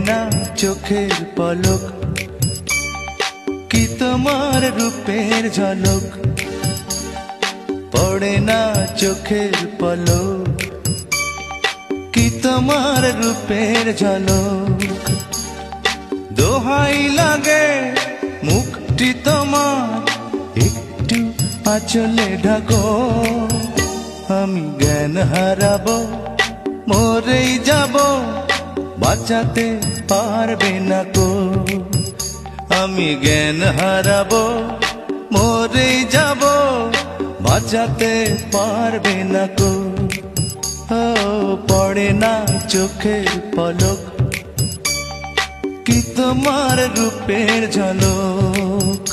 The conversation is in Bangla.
না চোখের পলক, কি তোমার রূপের ঝলক। পড়ে না চোখের পলক, কি তোমার রূপের ঝলক। দোহাই লাগে মুখটি তোমার, একটু আঁচলে ঢাকো। আমি জ্ঞান হারাবো, মরেই যাব, বাঁচাতে পারবে না কো। আমি জ্ঞান হারাবো, মরেই যাব, বাঁচাতে পারবে না কো। ও পড়ে না চোখের পলক, কি তোমার রূপের ঝলক।